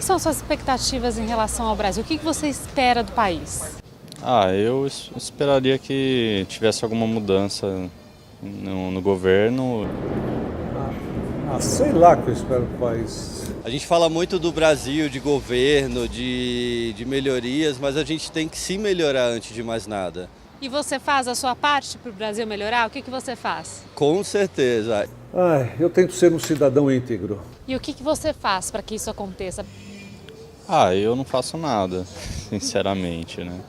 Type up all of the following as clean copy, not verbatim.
são suas expectativas em relação ao Brasil? O que você espera do país? Eu esperaria que tivesse alguma mudança no governo. Sei lá o que eu espero do país. A gente fala muito do Brasil, de governo, de melhorias, mas a gente tem que se melhorar antes de mais nada. E você faz a sua parte para o Brasil melhorar? O que você faz? Com certeza. Eu tento ser um cidadão íntegro. E o que você faz para que isso aconteça? Eu não faço nada, sinceramente, né?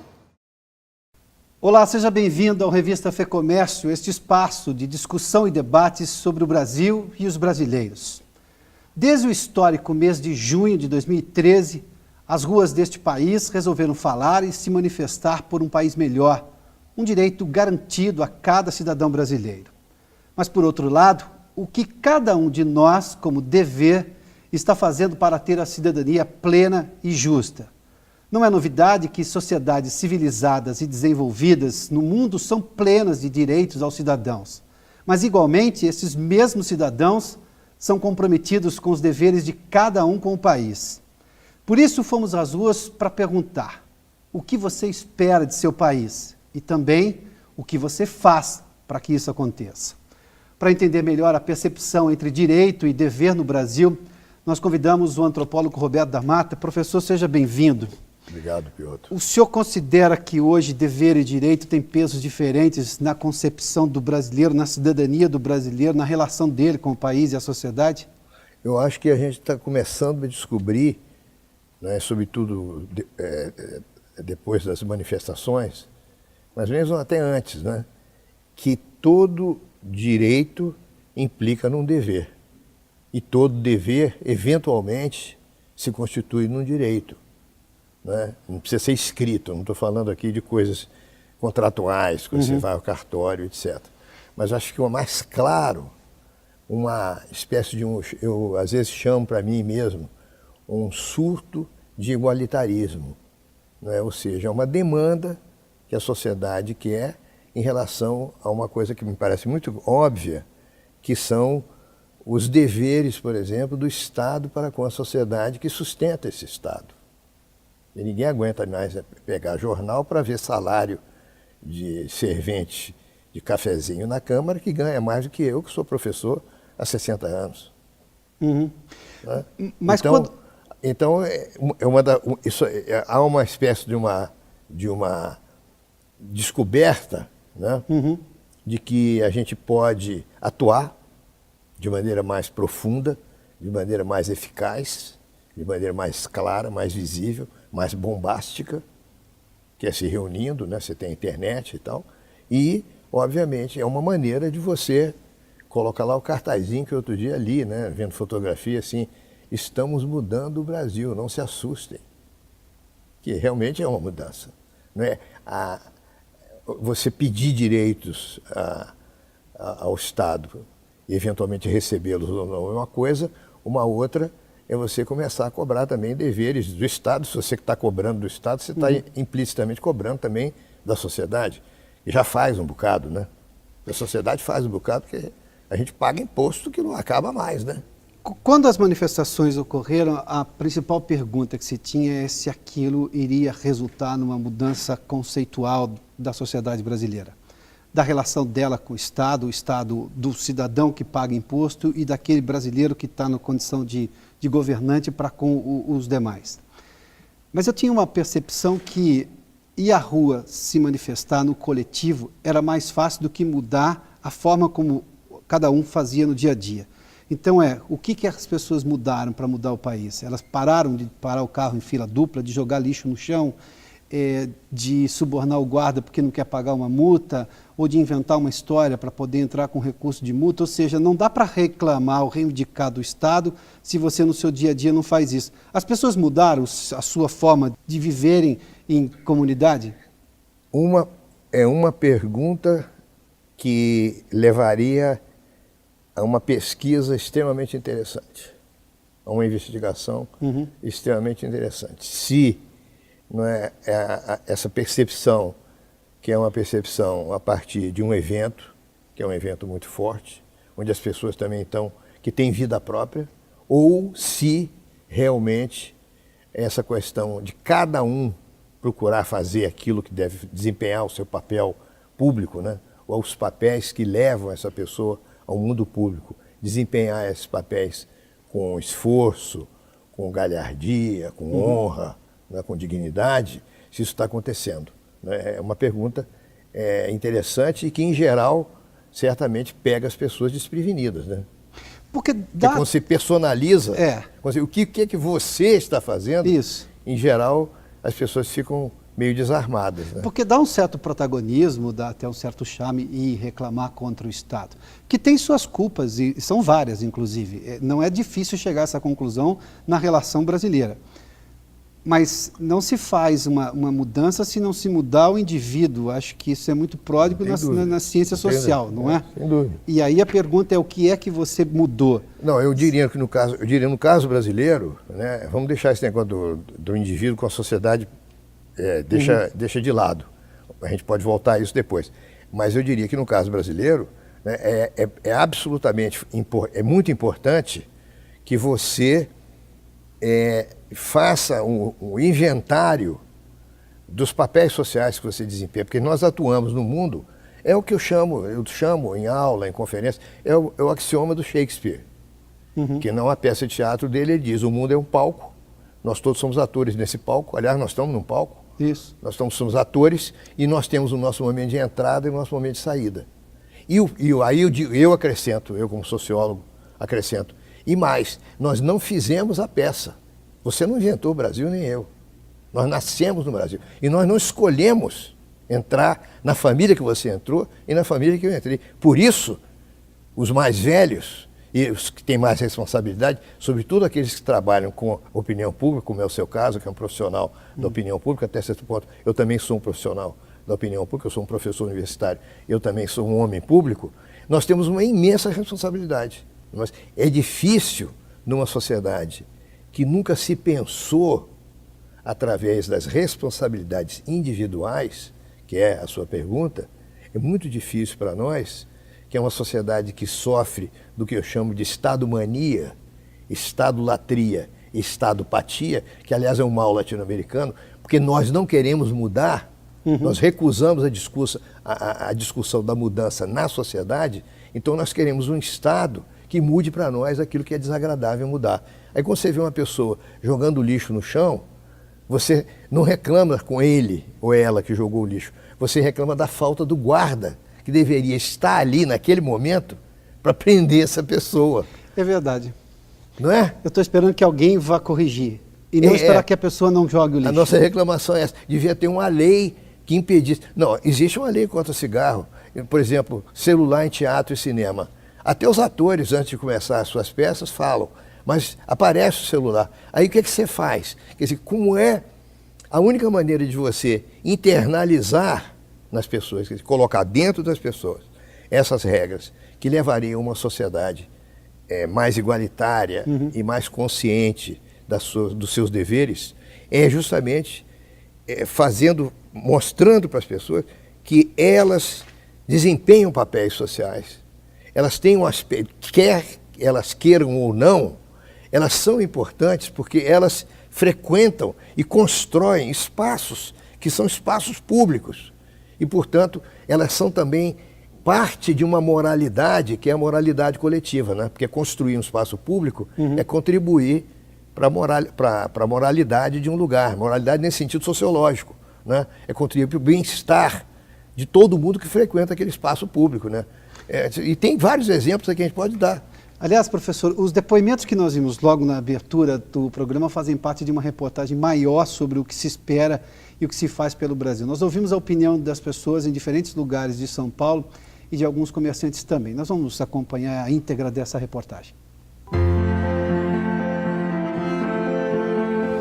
Olá, seja bem-vindo ao Revista FEComércio, este espaço de discussão e debates sobre o Brasil e os brasileiros. Desde o histórico mês de junho de 2013, as ruas deste país resolveram falar e se manifestar por um país melhor, um direito garantido a cada cidadão brasileiro. Mas, por outro lado, o que cada um de nós, como dever, está fazendo para ter a cidadania plena e justa? Não é novidade que sociedades civilizadas e desenvolvidas no mundo são plenas de direitos aos cidadãos. Mas, igualmente, esses mesmos cidadãos são comprometidos com os deveres de cada um com o país. Por isso, fomos às ruas para perguntar: o que você espera de seu país? E também, o que você faz para que isso aconteça? Para entender melhor a percepção entre direito e dever no Brasil, nós convidamos o antropólogo Roberto da Mata. Professor, seja bem-vindo. Obrigado, Piotr. O senhor considera que hoje dever e direito têm pesos diferentes na concepção do brasileiro, na cidadania do brasileiro, na relação dele com o país e a sociedade? Eu acho que a gente está começando a descobrir, né, sobretudo depois das manifestações, mas mesmo até antes, né, que todo direito implica num dever. E todo dever, eventualmente, se constitui num direito. Né? Não precisa ser escrito, não estou falando aqui de coisas contratuais, quando você vai ao cartório, etc. Mas acho que o mais claro, uma espécie de eu às vezes chamo para mim mesmo, um surto de igualitarismo. Né? Ou seja, é uma demanda que a sociedade quer em relação a uma coisa que me parece muito óbvia, que são os deveres, por exemplo, do Estado para com a sociedade que sustenta esse Estado. E ninguém aguenta mais pegar jornal para ver salário de servente de cafezinho na Câmara que ganha mais do que eu, que sou professor há 60 anos. Né? Mas então há uma espécie de uma descoberta, né, de que a gente pode atuar de maneira mais profunda, de maneira mais eficaz, de maneira mais clara, mais visível, mais bombástica, que é se reunindo, né? Você tem a internet e tal, e, obviamente, é uma maneira de você colocar lá o cartazinho que outro dia li, né? Vendo fotografia assim, estamos mudando o Brasil, não se assustem, que realmente é uma mudança. Não é? Você pedir direitos ao Estado e eventualmente recebê-los ou não é uma coisa, uma outra é você começar a cobrar também deveres do Estado. Se você está cobrando do Estado, você está implicitamente cobrando também da sociedade. E já faz um bocado, né? A sociedade faz um bocado porque a gente paga imposto que não acaba mais, né? Quando as manifestações ocorreram, a principal pergunta que se tinha é se aquilo iria resultar numa mudança conceitual da sociedade brasileira, da relação dela com o Estado do cidadão que paga imposto e daquele brasileiro que está na condição de governante para com os demais. Mas eu tinha uma percepção que ir à rua se manifestar no coletivo era mais fácil do que mudar a forma como cada um fazia no dia a dia. Então o que as pessoas mudaram para mudar o país? Elas pararam de parar o carro em fila dupla, de jogar lixo no chão, de subornar o guarda porque não quer pagar uma multa, ou de inventar uma história para poder entrar com recurso de multa. Ou seja, não dá para reclamar ou reivindicar do Estado se você no seu dia a dia não faz isso. As pessoas mudaram a sua forma de viverem em comunidade? É uma pergunta que levaria a uma pesquisa extremamente interessante, a uma investigação extremamente interessante. Se não é, essa percepção, que é uma percepção a partir de um evento, que é um evento muito forte, onde as pessoas também estão, que têm vida própria, ou se realmente essa questão de cada um procurar fazer aquilo que deve desempenhar o seu papel público, né? Ou os papéis que levam essa pessoa ao mundo público, desempenhar esses papéis com esforço, com galhardia, com honra, né? Com dignidade, se isso está acontecendo, né? É uma pergunta interessante e que, em geral, certamente pega as pessoas desprevenidas, né? Porque quando se personaliza, o que é que você está fazendo, isso, em geral, as pessoas ficam meio desarmadas, né? Porque dá um certo protagonismo, dá até um certo charme e reclamar contra o Estado, que tem suas culpas, e são várias, inclusive. Não é difícil chegar a essa conclusão na relação brasileira. Mas não se faz uma mudança se não se mudar o indivíduo. Acho que isso é muito pródigo na ciência social, não é? Sem dúvida. E aí a pergunta é: o que é que você mudou? Não, eu diria que no caso brasileiro, né, vamos deixar esse negócio do indivíduo com a sociedade, deixa de lado. A gente pode voltar a isso depois. Mas eu diria que no caso brasileiro, né, absolutamente, muito importante que você faça um inventário dos papéis sociais que você desempenha, porque nós atuamos no mundo, é o que eu chamo em aula, em conferência, é o axioma do Shakespeare, que na peça de teatro dele ele diz: o mundo é um palco, nós todos somos atores nesse palco, aliás, nós estamos num palco, isso. Nós somos atores e nós temos o nosso momento de entrada e o nosso momento de saída. Aí eu acrescento, eu como sociólogo acrescento, e mais, nós não fizemos a peça. Você não inventou o Brasil, nem eu. Nós nascemos no Brasil. E nós não escolhemos entrar na família que você entrou e na família que eu entrei. Por isso, os mais velhos e os que têm mais responsabilidade, sobretudo aqueles que trabalham com opinião pública, como é o seu caso, que é um profissional da opinião pública, até certo ponto, eu também sou um profissional da opinião pública, eu sou um professor universitário, eu também sou um homem público, nós temos uma imensa responsabilidade. Mas é difícil, numa sociedade que nunca se pensou através das responsabilidades individuais, que é a sua pergunta, é muito difícil para nós, que é uma sociedade que sofre do que eu chamo de estado-mania, estado-latria, estado-patia, que aliás é um mal latino-americano, porque nós não queremos mudar, nós recusamos a discussão da mudança na sociedade, então nós queremos um Estado que mude para nós aquilo que é desagradável mudar. Aí quando você vê uma pessoa jogando lixo no chão, você não reclama com ele ou ela que jogou o lixo, você reclama da falta do guarda, que deveria estar ali naquele momento para prender essa pessoa. É verdade. Não é? Eu estou esperando que alguém vá corrigir e não esperar que a pessoa não jogue o lixo. A nossa reclamação é essa. Devia ter uma lei que impedisse. Não, existe uma lei contra cigarro. Por exemplo, celular em teatro e cinema. Até os atores, antes de começar as suas peças, falam, mas aparece o celular. Aí o que você faz? Quer dizer, como é a única maneira de você internalizar nas pessoas, quer dizer, colocar dentro das pessoas essas regras que levariam a uma sociedade mais igualitária e mais consciente dos seus deveres, é justamente mostrando para as pessoas que elas desempenham papéis sociais. Elas têm um aspecto, quer elas queiram ou não, elas são importantes porque elas frequentam e constroem espaços que são espaços públicos. E, portanto, elas são também parte de uma moralidade que é a moralidade coletiva, né? Porque construir um espaço público é contribuir para a moralidade de um lugar, moralidade nesse sentido sociológico, né? É contribuir para o bem-estar de todo mundo que frequenta aquele espaço público, né? E tem vários exemplos aqui que a gente pode dar. Aliás, professor, os depoimentos que nós vimos logo na abertura do programa fazem parte de uma reportagem maior sobre o que se espera e o que se faz pelo Brasil. Nós ouvimos a opinião das pessoas em diferentes lugares de São Paulo e de alguns comerciantes também. Nós vamos acompanhar a íntegra dessa reportagem.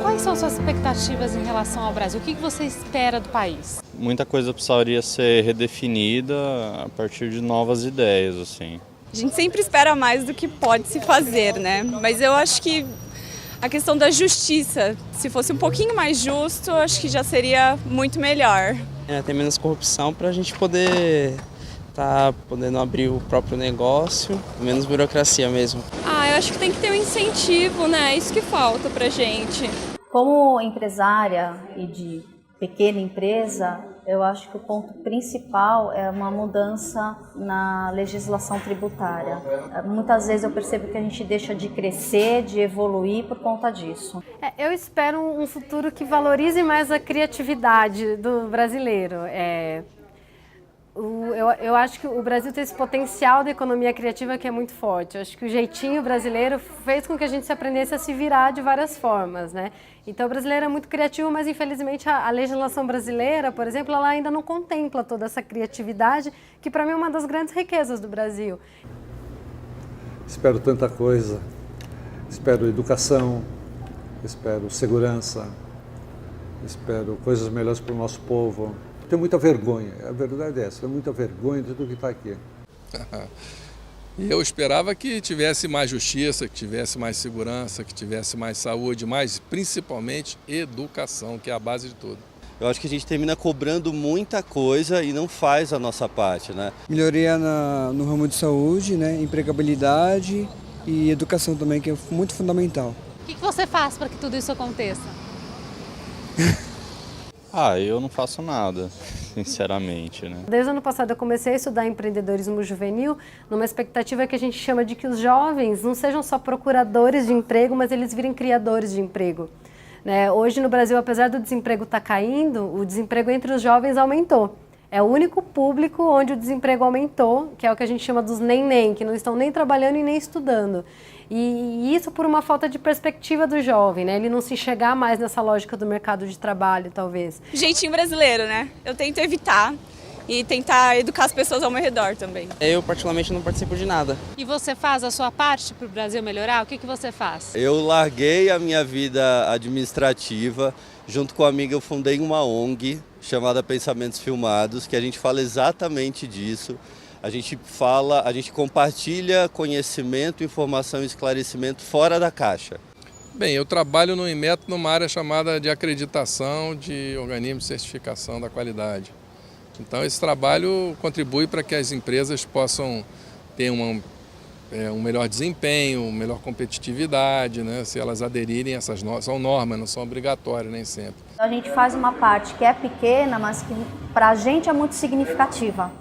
Quais são suas expectativas em relação ao Brasil? O que você espera do país? Muita coisa precisaria ser redefinida a partir de novas ideias, assim. A gente sempre espera mais do que pode se fazer, né? Mas eu acho que a questão da justiça, se fosse um pouquinho mais justo, acho que já seria muito melhor. Tem menos corrupção para a gente poder podendo abrir o próprio negócio, menos burocracia mesmo. Eu acho que tem que ter um incentivo, né? Isso que falta pra gente. Como empresária e de pequena empresa, eu acho que o ponto principal é uma mudança na legislação tributária. Muitas vezes eu percebo que a gente deixa de crescer, de evoluir por conta disso. Eu espero um futuro que valorize mais a criatividade do brasileiro. Eu acho que o Brasil tem esse potencial da economia criativa que é muito forte. Eu acho que o jeitinho brasileiro fez com que a gente se aprendesse a se virar de várias formas, né? Então o brasileiro é muito criativo, mas infelizmente a legislação brasileira, por exemplo, ela ainda não contempla toda essa criatividade, que para mim é uma das grandes riquezas do Brasil. Espero tanta coisa. Espero educação, espero segurança, espero coisas melhores para o nosso povo. Tenho muita vergonha, a verdade é essa, tenho muita vergonha de tudo que está aqui. E eu esperava que tivesse mais justiça, que tivesse mais segurança, que tivesse mais saúde, mas principalmente educação, que é a base de tudo. Eu acho que a gente termina cobrando muita coisa e não faz a nossa parte, né? Melhoria no ramo de saúde, né, empregabilidade e educação também, que é muito fundamental. O que você faz para que tudo isso aconteça? Eu não faço nada, sinceramente, né? Desde o ano passado eu comecei a estudar empreendedorismo juvenil numa expectativa que a gente chama de que os jovens não sejam só procuradores de emprego, mas eles virem criadores de emprego. Né? Hoje no Brasil, apesar do desemprego estar caindo, o desemprego entre os jovens aumentou. É o único público onde o desemprego aumentou, que é o que a gente chama dos nem-nem, que não estão nem trabalhando e nem estudando. E isso por uma falta de perspectiva do jovem, né? Ele não se enxergar mais nessa lógica do mercado de trabalho, talvez. Jeitinho brasileiro, né? Eu tento evitar e tentar educar as pessoas ao meu redor também. Eu, particularmente, não participo de nada. E você faz a sua parte para o Brasil melhorar? O que você faz? Eu larguei a minha vida administrativa. Junto com a amiga eu fundei uma ONG chamada Pensamentos Filmados, que a gente fala exatamente disso. A gente compartilha conhecimento, informação e esclarecimento fora da caixa. Bem, eu trabalho no Inmetro numa área chamada de acreditação de organismos de certificação da qualidade. Então esse trabalho contribui para que as empresas possam ter um melhor desempenho, melhor competitividade, né? Se elas aderirem a essas normas, são normas, não são obrigatórias nem sempre. A gente faz uma parte que é pequena, mas que para a gente é muito significativa,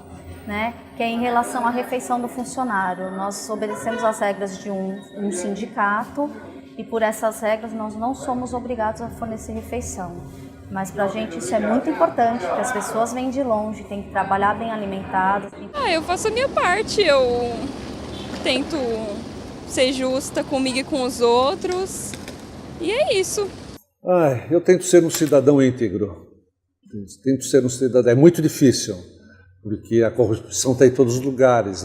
né? Que é em relação à refeição do funcionário. Nós obedecemos às regras de um sindicato e por essas regras nós não somos obrigados a fornecer refeição. Mas para a gente isso é muito importante, porque as pessoas vêm de longe, têm que trabalhar bem alimentadas. Eu faço a minha parte, eu tento ser justa comigo e com os outros e é isso. Eu tento ser um cidadão íntegro, tento ser um cidadão, é muito difícil. Porque a corrupção está em todos os lugares.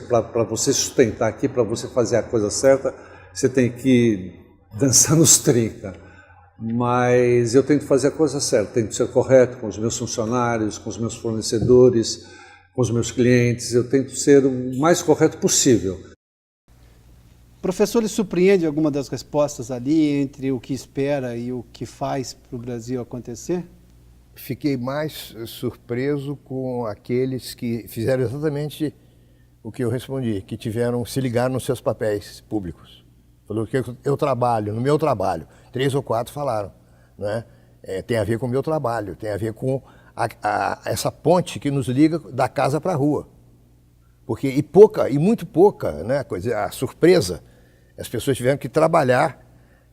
Para você sustentar aqui, para você fazer a coisa certa, você tem que dançar nos 30. Mas eu tento fazer a coisa certa, tento ser correto com os meus funcionários, com os meus fornecedores, com os meus clientes. Eu tento ser o mais correto possível. Professor, lhe surpreende alguma das respostas ali entre o que espera e o que faz para o Brasil acontecer? Fiquei mais surpreso com aqueles que fizeram exatamente o que eu respondi, que se ligaram nos seus papéis públicos. Falou que eu trabalho, no meu trabalho. 3 ou 4 falaram, né? Tem a ver com o meu trabalho, tem a ver com essa ponte que nos liga da casa para a rua. Porque, muito pouca, né, a surpresa, as pessoas tiveram que trabalhar,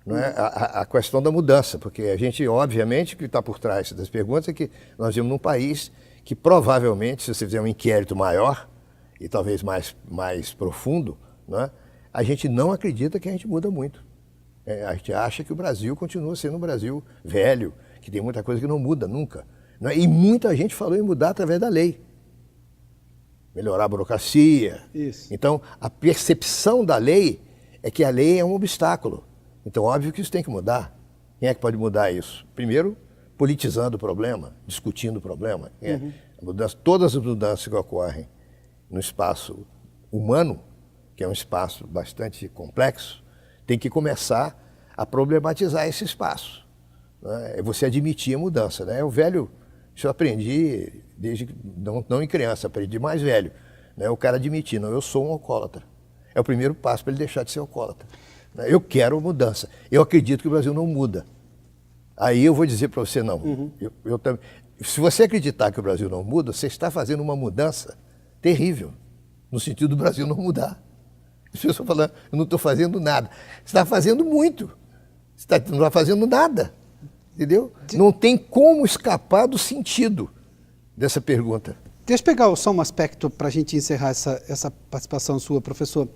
não é, a questão da mudança, porque a gente, obviamente, que está por trás das perguntas é que nós vivemos num país que provavelmente, se você fizer um inquérito maior e talvez mais profundo, não é, a gente não acredita que a gente muda muito. A gente acha que o Brasil continua sendo um Brasil velho, que tem muita coisa que não muda nunca. Não é? E muita gente falou em mudar através da lei. Melhorar a burocracia. Isso. Então, a percepção da lei é que a lei é um obstáculo. Então, óbvio que isso tem que mudar. Quem é que pode mudar isso? Primeiro, politizando o problema, discutindo o problema. Todas as mudanças que ocorrem no espaço humano, que é um espaço bastante complexo, tem que começar a problematizar esse espaço. Né? É você admitir a mudança. Né? Isso eu aprendi desde não em criança, aprendi mais velho. Né? O cara admitir, não, eu sou um alcoólatra. É o primeiro passo para ele deixar de ser alcoólatra. Eu quero mudança. Eu acredito que o Brasil não muda. Aí eu vou dizer para você, não. Se você acreditar que o Brasil não muda, você está fazendo uma mudança terrível, no sentido do Brasil não mudar. As pessoas falando, eu não estou fazendo nada. Você está fazendo muito. Você não está fazendo nada. Entendeu? Não tem como escapar do sentido dessa pergunta. Deixa eu pegar só um aspecto para a gente encerrar essa participação sua, professor.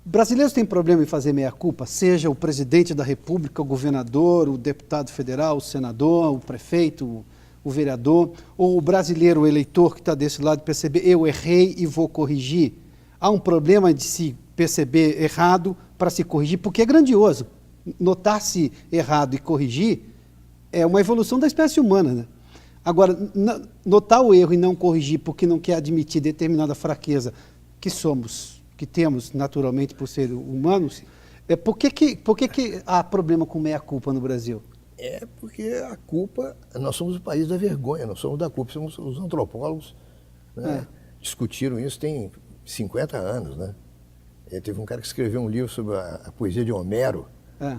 Brasileiros têm problema em fazer meia-culpa, seja o presidente da República, o governador, o deputado federal, o senador, o prefeito, o vereador, ou o brasileiro, o eleitor que está desse lado, perceber, eu errei e vou corrigir. Há um problema de se perceber errado para se corrigir, porque é grandioso. Notar-se errado e corrigir é uma evolução da espécie humana, né? Agora, notar o erro e não corrigir porque não quer admitir determinada fraqueza que somos, que temos naturalmente por ser humanos, por que há problema com meia-culpa no Brasil? É porque a culpa, nós somos o país da vergonha, nós somos da culpa, somos os antropólogos, né? Discutiram isso tem 50 anos, né? Teve um cara que escreveu um livro sobre a poesia de Homero,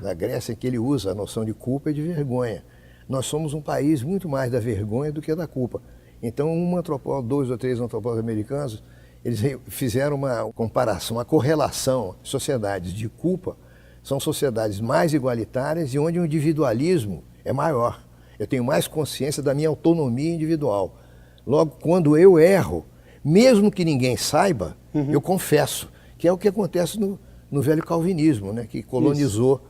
da Grécia, em que ele usa a noção de culpa e de vergonha. Nós somos um país muito mais da vergonha do que da culpa. Então, um antropólogo, 2 ou 3 antropólogos americanos, eles fizeram uma comparação, uma correlação. Sociedades de culpa são sociedades mais igualitárias e onde o individualismo é maior. Eu tenho mais consciência da minha autonomia individual. Logo, quando eu erro, mesmo que ninguém saiba, eu confesso, que é o que acontece no velho calvinismo, né, que colonizou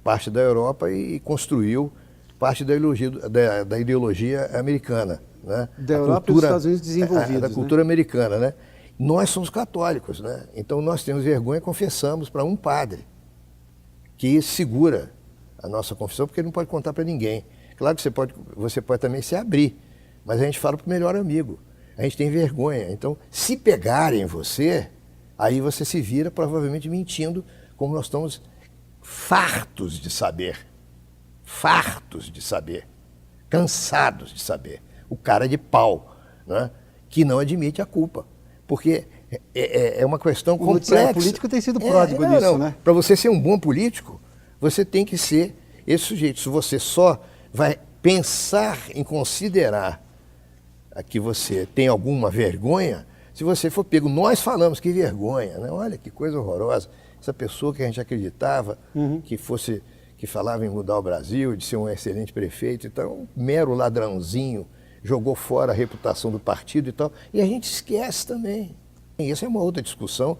parte da Europa e construiu parte da ideologia americana. Né? Da Europa e dos Estados Unidos desenvolvidos. Da cultura americana. Né? Nós somos católicos, né? Então nós temos vergonha e confessamos para um padre que segura a nossa confissão, porque ele não pode contar para ninguém. Claro que você pode também se abrir, mas a gente fala para o melhor amigo. A gente tem vergonha. Então, se pegarem você, aí você se vira provavelmente mentindo, como nós estamos fartos de saber, cansados de saber. O cara de pau, né, que não admite a culpa. Porque é uma questão complexa. O político tem sido pródigo nisso, né? Para você ser um bom político, você tem que ser esse sujeito. Se você só vai pensar em considerar que você tem alguma vergonha, se você for pego, nós falamos que vergonha, né? Olha que coisa horrorosa. Essa pessoa que a gente acreditava que falava em mudar o Brasil, de ser um excelente prefeito, então, um mero ladrãozinho, jogou fora a reputação do partido e tal, e a gente esquece também. E essa é uma outra discussão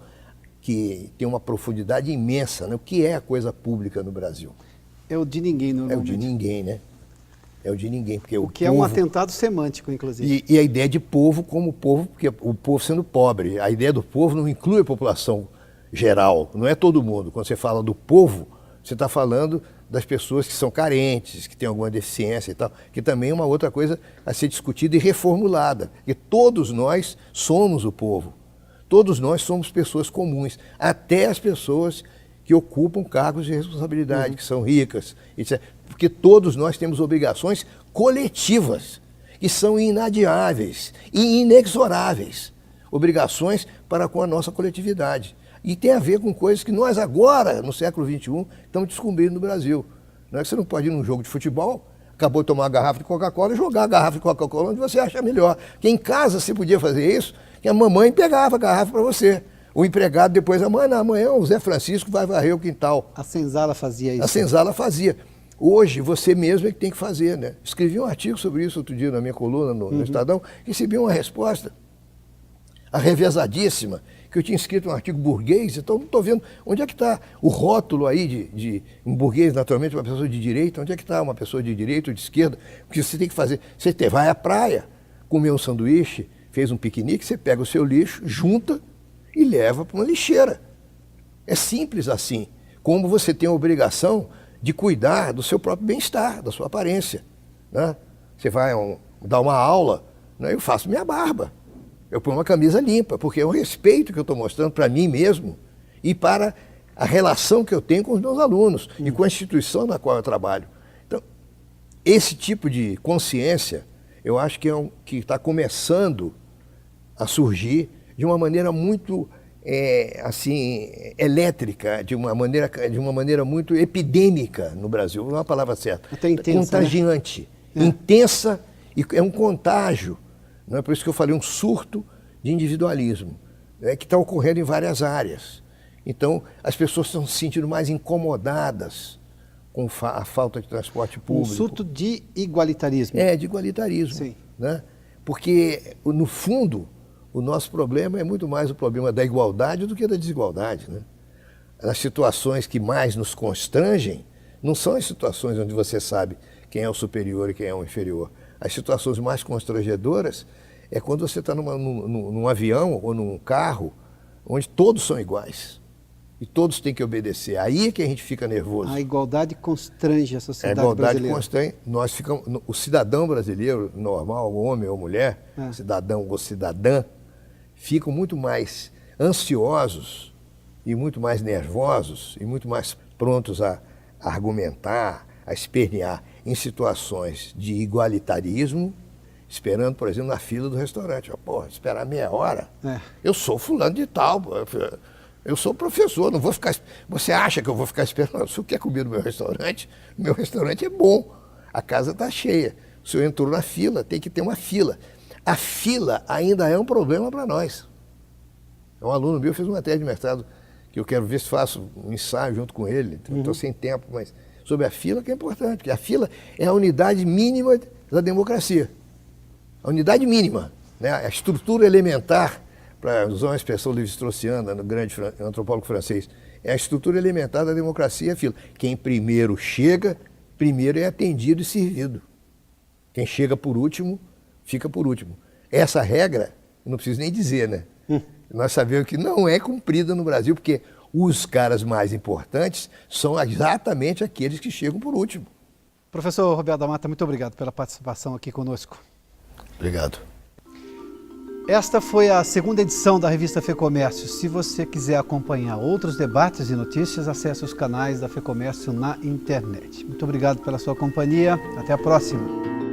que tem uma profundidade imensa, né? O que é a coisa pública no Brasil? É o de ninguém, normalmente. É o de ninguém, né? É o de ninguém. Porque o que povo... é um atentado semântico, inclusive. E a ideia de povo como povo, porque o povo sendo pobre. A ideia do povo não inclui a população geral, não é todo mundo. Quando você fala do povo, você está falando das pessoas que são carentes, que têm alguma deficiência e tal, que também é uma outra coisa a ser discutida e reformulada. Porque todos nós somos o povo. Todos nós somos pessoas comuns, até as pessoas que ocupam cargos de responsabilidade, que são ricas, etc. Porque todos nós temos obrigações coletivas, que são inadiáveis e inexoráveis. Obrigações para com a nossa coletividade. E tem a ver com coisas que nós agora, no século XXI, estamos descobrindo no Brasil. Não é que você não pode ir num jogo de futebol, acabou de tomar uma garrafa de Coca-Cola e jogar a garrafa de Coca-Cola onde você acha melhor. Porque em casa você podia fazer isso, que a mamãe pegava a garrafa para você. O empregado depois, amanhã o Zé Francisco vai varrer o quintal. A senzala fazia isso. A senzala fazia. Hoje, você mesmo é que tem que fazer, né? Escrevi um artigo sobre isso outro dia na minha coluna no Estadão, recebi uma resposta arrevezadíssima, que eu tinha escrito um artigo burguês, então não estou vendo onde é que está o rótulo aí de um burguês, naturalmente, uma pessoa de direita, onde é que está uma pessoa de direita ou de esquerda? Porque você tem que fazer, você vai à praia, comer um sanduíche, fez um piquenique, você pega o seu lixo, junta e leva para uma lixeira. É simples assim, como você tem a obrigação de cuidar do seu próprio bem-estar, da sua aparência. Né? Você vai dar uma aula, né? Eu faço minha barba, eu ponho uma camisa limpa, porque é um respeito que eu estou mostrando para mim mesmo e para a relação que eu tenho com os meus alunos e com a instituição na qual eu trabalho. Então, esse tipo de consciência, eu acho que é que está começando a surgir de uma maneira muito assim, elétrica, de uma maneira muito epidêmica no Brasil, não é uma palavra certa. Até intensa, contagiante, né? Intensa, e é um contágio. Não é por isso que eu falei um surto de individualismo, né, que está ocorrendo em várias áreas. Então, as pessoas estão se sentindo mais incomodadas com a falta de transporte público. Um surto de igualitarismo. De igualitarismo. Sim. Né? Porque, no fundo, o nosso problema é muito mais o problema da igualdade do que da desigualdade. Né? As situações que mais nos constrangem não são as situações onde você sabe quem é o superior e quem é o inferior. As situações mais constrangedoras é quando você está num avião ou num carro onde todos são iguais e todos têm que obedecer. Aí é que a gente fica nervoso. A igualdade constrange a sociedade brasileira. A igualdade brasileira. nós ficamos, o cidadão brasileiro, normal, homem ou mulher, cidadão ou cidadã, ficam muito mais ansiosos e muito mais nervosos e muito mais prontos a argumentar, a espernear em situações de igualitarismo, esperando, por exemplo, na fila do restaurante. Porra, esperar meia hora? Eu sou fulano de tal, eu sou professor, não vou ficar... Você acha que eu vou ficar esperando? Se o que é comer no meu restaurante é bom, a casa está cheia. O senhor entrou na fila, tem que ter uma fila. A fila ainda é um problema para nós. Um aluno meu fez uma tese de mestrado, que eu quero ver se faço um ensaio junto com ele, estou sem tempo, mas sobre a fila que é importante, porque a fila é a unidade mínima da democracia. A unidade mínima, né? A estrutura elementar, para usar uma expressão levi-straussiana, no grande antropólogo francês, é a estrutura elementar da democracia, a fila. Quem primeiro chega, primeiro é atendido e servido. Quem chega por último, fica por último. Essa regra, não preciso nem dizer, né? Nós sabemos que não é cumprida no Brasil, porque os caras mais importantes são exatamente aqueles que chegam por último. Professor Roberto da Mata, muito obrigado pela participação aqui conosco. Obrigado. Esta foi a segunda edição da revista FEComércio. Se você quiser acompanhar outros debates e notícias, acesse os canais da FEComércio na internet. Muito obrigado pela sua companhia. Até a próxima.